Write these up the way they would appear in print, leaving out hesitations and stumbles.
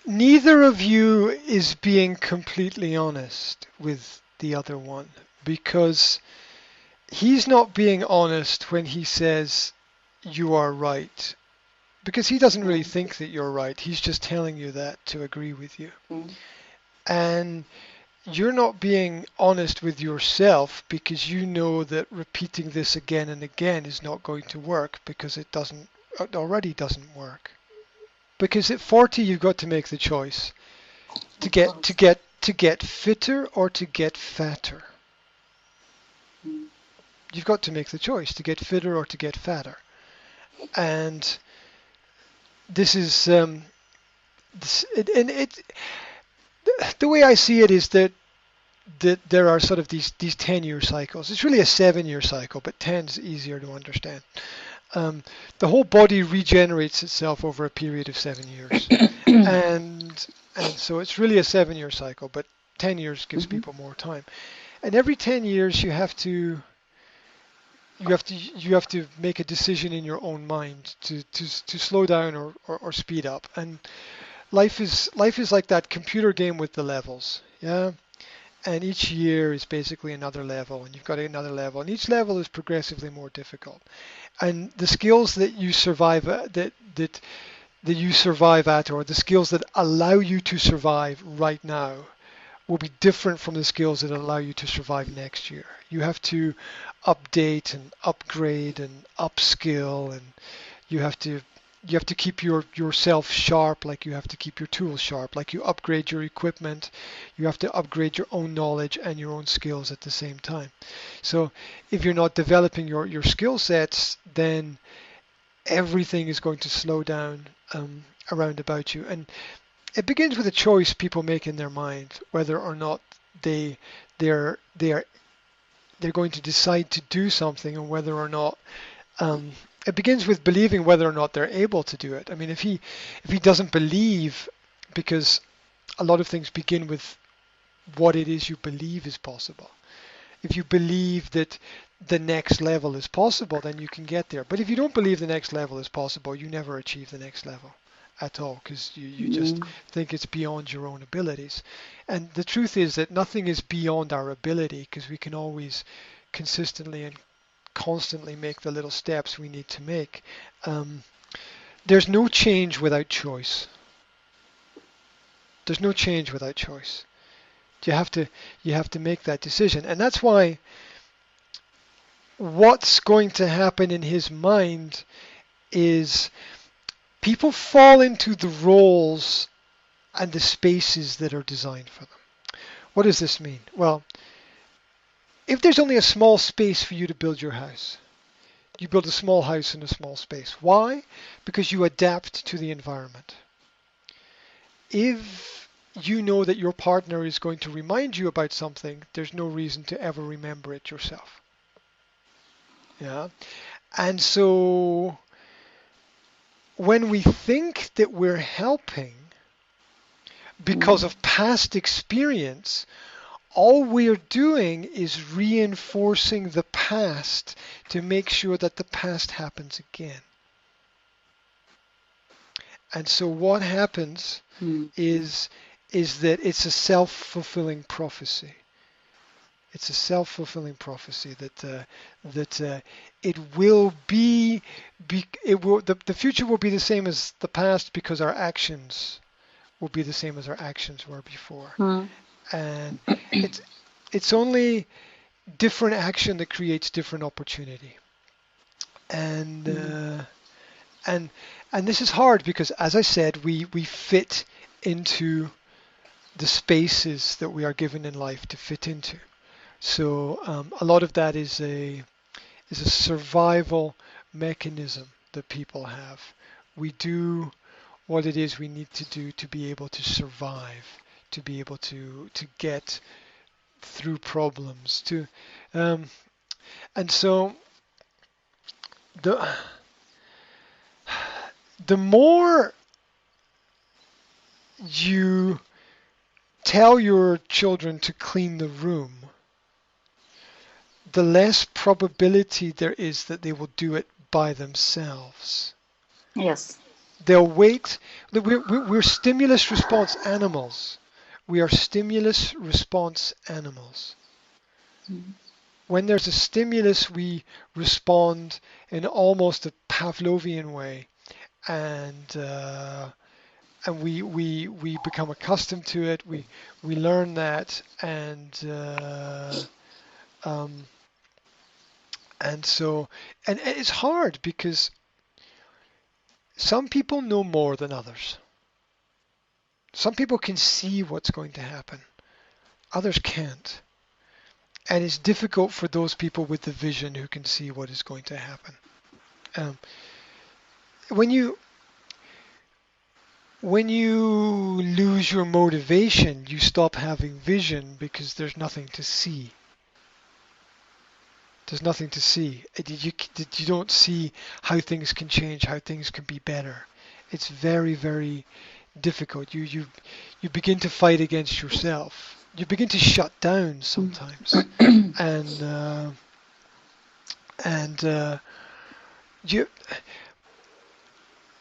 neither of you is being completely honest with the other one, because he's not being honest when he says you are right, because he doesn't really Mm, think that you're right. He's just telling you that to agree with you. mm, And you're not being honest with yourself because you know that repeating this again and again is not going to work, because it already doesn't work. Because at 40 you've got to make the choice to of get to course. get to get fitter or to get fatter. Mm, You've got to make the choice to get fitter or to get fatter. And this is and the way I see it is that there are sort of these 10-year cycles. It's really a 7-year cycle, but 10 is easier to understand. Um, the whole body regenerates itself over a period of 7 years, and so it's really a 7-year cycle, but 10 years gives mhm, people more time. And every 10 years you have to make a decision in your own mind to slow down or speed up. And life is like that computer game with the levels. Yeah. And each year is basically another level, and you've got another level, and each level is progressively more difficult. And the skills that you survive that you survive at, or the skills that allow you to survive right now, will be different from the skills that allow you to survive next year. You have to update and upgrade and upskill, and you have to you have to keep yourself sharp, like you have to keep your tools sharp, like you upgrade your equipment. You have to upgrade your own knowledge and your own skills at the same time. So if you're not developing your skill sets, then everything is going to slow down around about you. And it begins with a choice people make in their mind whether or not they they're they're they're going to decide to do something, and whether or not um, it begins with believing whether or not they're able to do it. I mean, if he doesn't believe, because a lot of things begin with what it is you believe is possible. If you believe that the next level is possible, then you can get there. But if you don't believe the next level is possible, you never achieve the next level at all, because you just mm, think it's beyond your own abilities. And the truth is that nothing is beyond our ability, because we can always consistently and constantly make the little steps we need to make. Um, there's no change without choice. There's no change without choice. You have to you have to make that decision, and that's why what's going to happen in his mind is people fall into the roles and the spaces that are designed for them. What does this mean? Well, if there's only a small space for you to build your house, you build a small house in a small space. Why? Because you adapt to the environment. If you know that your partner is going to remind you about something, there's no reason to ever remember it yourself. Yeah. And so when we think that we're helping because mm. of past experience, all we're doing is reinforcing the past to make sure that the past happens again. And so what happens Mm, is is that it's a self-fulfilling prophecy. It's a self-fulfilling prophecy that it will be it will the future will be the same as the past, because our actions will be the same as our actions were before. mm, And it's it's only different action that creates different opportunity. And mm, and and this is hard because, as I said, we fit into the spaces that we are given in life to fit into. So a lot of that is a survival mechanism that people have. We do what it is we need to do to be able to survive, to be able to get through problems. To um, and so the the more you tell your children to clean the room, the less probability there is that they will do it by themselves. yes. They'll wait. Look, we're stimulus response animals. We are stimulus response animals. Mm. When there's a stimulus, we respond in almost a Pavlovian way, and we become accustomed to it. We learn that, um, and so and it's hard because some people know more than others. Some people can see what's going to happen. Others can't. And it's difficult for those people with the vision who can see what is going to happen. Um, when you when you lose your motivation, you stop having vision because there's nothing to see. There's nothing to see. You don't see how things can change, how things can be better. It's very, very difficult. You begin to fight against yourself. You begin to shut down sometimes, and and you.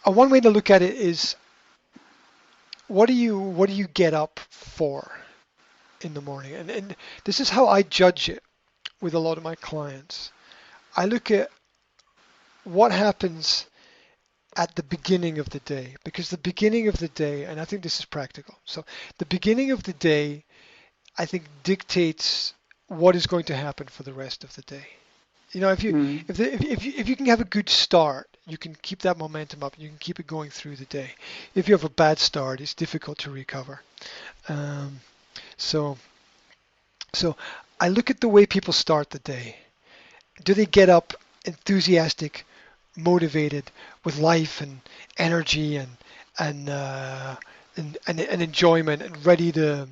One way to look at it is what do you get up for in the morning, and this is how I judge it with a lot of my clients. I look at what happens at the beginning of the day, because the beginning of the day, and I think this is practical. So the beginning of the day, I think, dictates what is going to happen for the rest of the day. You know, Mm. if you can have a good start, you can keep that momentum up and you can keep it going through the day. If you have a bad start, it's difficult to recover. Um, so so I look at the way people start the day. Do they get up enthusiastic, motivated, with life and energy and uh, and enjoyment and ready to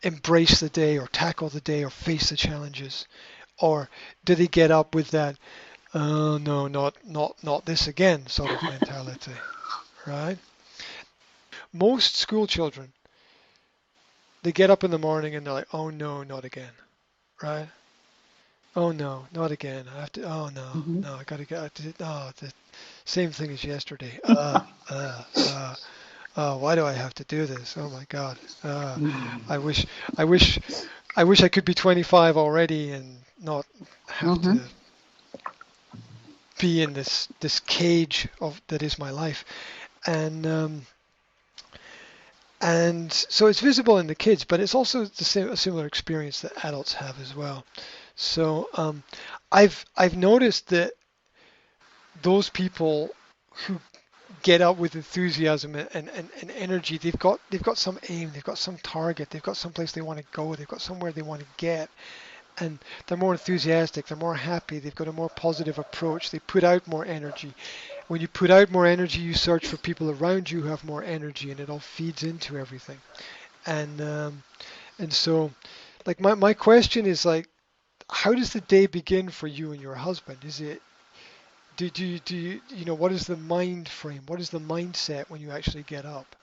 embrace the day or tackle the day or face the challenges? Or do they get up with that, oh no, not this again sort of mentality, right? Most school children, they get up in the morning and they're like, oh no, not again, right? Oh no, not again. I have to. Oh no, Mhm. no, I gotta get. Oh, the same thing as yesterday. Why do I have to do this? Oh my God. I wish, I wish, I wish I could be 25 already and not have Mhm. to be in this cage of that is my life. And and so it's visible in the kids, but it's also the same a similar experience that adults have as well. So I've noticed that those people who get up with enthusiasm and energy, they've got some aim, they've got some target, they've got some place they want to go, they've got somewhere they want to get, and they're more enthusiastic, they're more happy, they've got a more positive approach, they put out more energy. When you put out more energy, you search for people around you who have more energy, and it all feeds into everything. And so, like my question is like, how does the day begin for you and your husband? Is it do you what is the mind frame? What is the mindset when you actually get up?